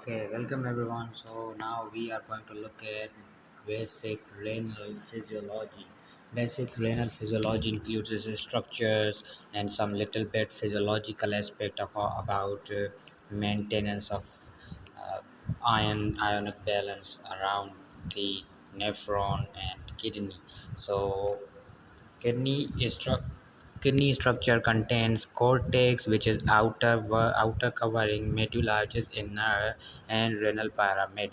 Okay, welcome everyone. So now we are going to look at basic renal physiology. Basic renal physiology includes its structures and some little bit physiological aspect of about maintenance of uh, ionic balance around the nephron and kidney. So Kidney stru- kidney structure contains cortex, which is outer covering, medulla, which is inner, and renal pyramid.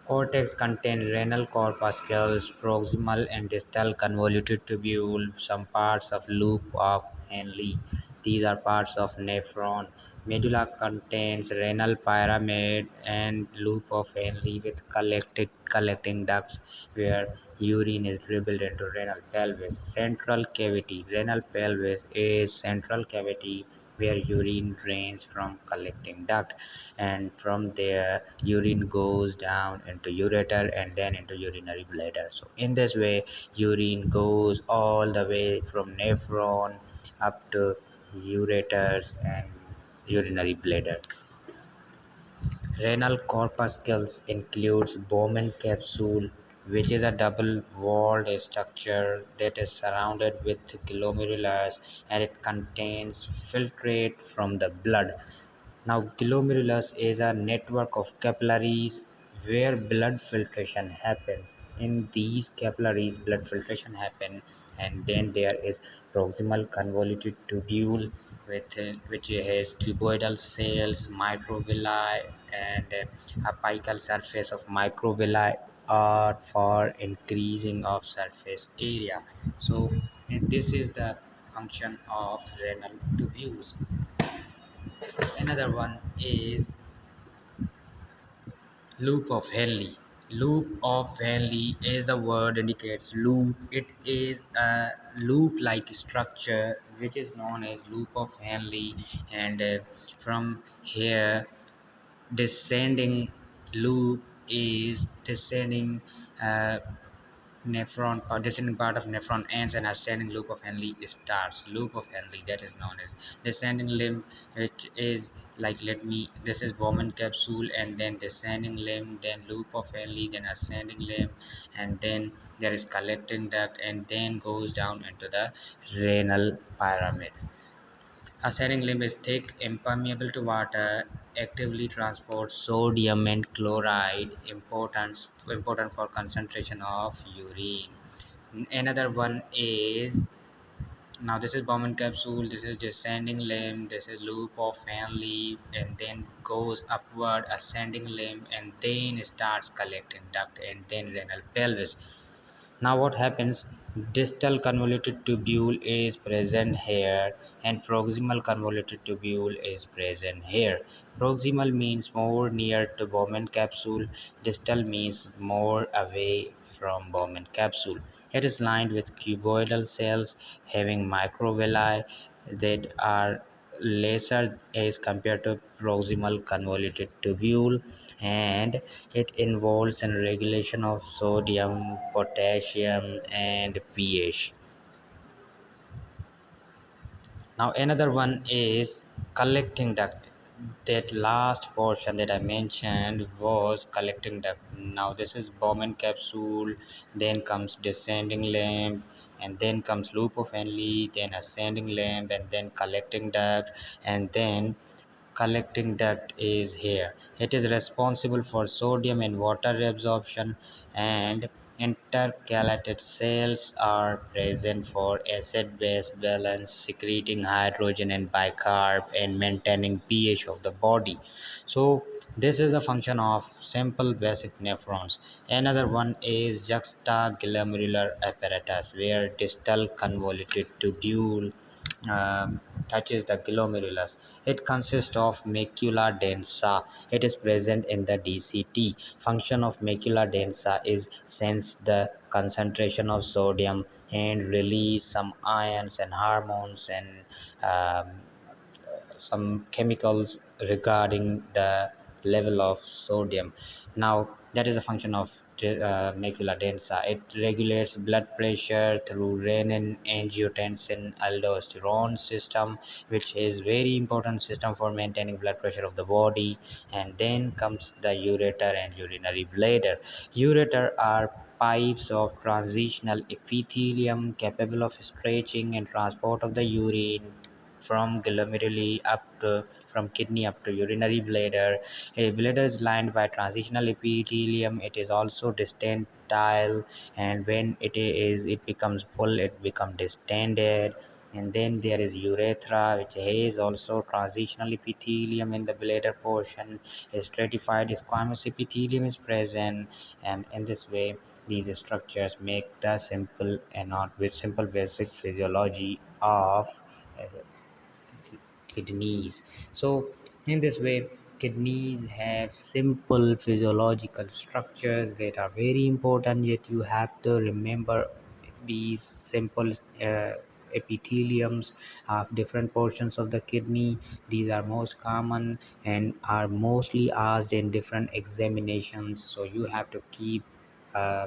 Cortex contain renal corpuscles, proximal and distal convoluted tubule, some parts of loop of Henle. These are parts of nephron. Medulla contains renal pyramid and loop of Henle with collecting ducts where urine is dribbled into renal pelvis. Central cavity. Renal pelvis is central cavity where urine drains from collecting duct, and from there urine goes down into ureter and then into urinary bladder. So in this way urine goes all the way from nephron up to ureters and urinary bladder. Renal corpuscles includes Bowman capsule, which is a double-walled structure that is surrounded with glomerulus, and it contains filtrate from the blood. Now, glomerulus is a network of capillaries where blood filtration happens. In these capillaries, blood filtration happens, and then there is proximal convoluted tubule which has cuboidal cells, microvilli, and apical surface of microvilli are for increasing of surface area. So, and this is the function of renal tubules. Another one is loop of Henle. Loop of Henle, as the word indicates loop, it is a loop-like structure which is known as loop of Henle, and from here descending loop is descending uh, nephron or descending part of nephron ends and ascending loop of Henle starts. Loop of Henle, that is known as descending limb, which is like this is Bowman capsule, and then descending limb, then loop of Henle, then ascending limb, and then there is collecting duct, and then goes down into the renal pyramid. Ascending limb is thick, impermeable to water, actively transports sodium and chloride, important for concentration of urine. Another one is, now this is Bowman capsule, this is descending limb, this is loop of Henle, and then goes upward, ascending limb, and then starts collecting duct, and then renal pelvis. Now what happens? Distal convoluted tubule is present here and proximal convoluted tubule is present here. Proximal means more near to Bowman capsule. Distal means more away from Bowman capsule. It is lined with cuboidal cells having microvilli that are lesser as compared to proximal convoluted tubule, and it involves in regulation of sodium, potassium, and pH. Now another one is collecting duct. That last portion that I mentioned was collecting duct. Now this is Bowman capsule, then comes descending limb, and then comes loop of Henle, then ascending limb, and then collecting duct, and then collecting duct is here. It is responsible for sodium and water absorption, and intercalated cells are present for acid-base balance, secreting hydrogen and bicarb, and maintaining pH of the body. So this is the function of simple basic nephrons. Another one is juxtaglomerular apparatus, where distal convoluted tubule touches the glomerulus. It consists of macula densa. It is present in the DCT. Function of macula densa is sense the concentration of sodium and release some ions and hormones and some chemicals regarding the level of sodium. Now That is a function of macula densa. It regulates blood pressure through renin, angiotensin, aldosterone system, which is very important system for maintaining blood pressure of the body. And then comes the ureter and urinary bladder. Ureter are pipes of transitional epithelium capable of stretching and transport of the urine from glomeruli up to from kidney up to urinary bladder. A bladder is lined by transitional epithelium. It is also distendile, and when it becomes full, it becomes distended. And then there is urethra, which has also transitional epithelium in the bladder portion. A stratified squamous epithelium is present, and in this way, these structures make the simple and not with simple basic physiology of uh, kidneys. So in this way, kidneys have simple physiological structures that are very important, yet you have to remember these simple epitheliums of different portions of the kidney. These are most common and are mostly asked in different examinations, so you have to keep uh,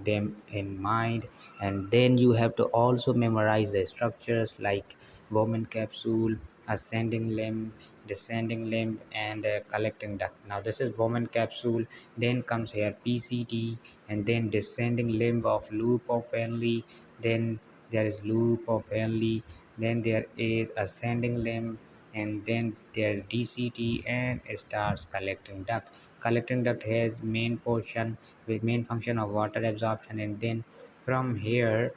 them in mind. And then you have to also memorize the structures like Bowman capsule, ascending limb, descending limb, and collecting duct. Now this is Bowman capsule. Then comes here PCT, and then descending limb of loop of Henle. Then there is loop of Henle. Then there is ascending limb, and then there's DCT, and it starts collecting duct. Collecting duct has main portion with main function of water absorption, and then from here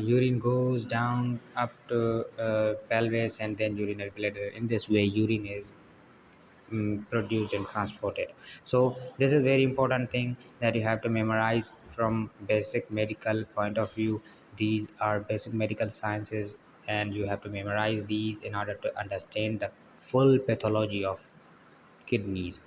urine goes down up to pelvis and then urinary bladder. In this way, urine is produced and transported. So this is very important thing that you have to memorize from basic medical point of view. These are basic medical sciences, and you have to memorize these in order to understand the full pathology of kidneys.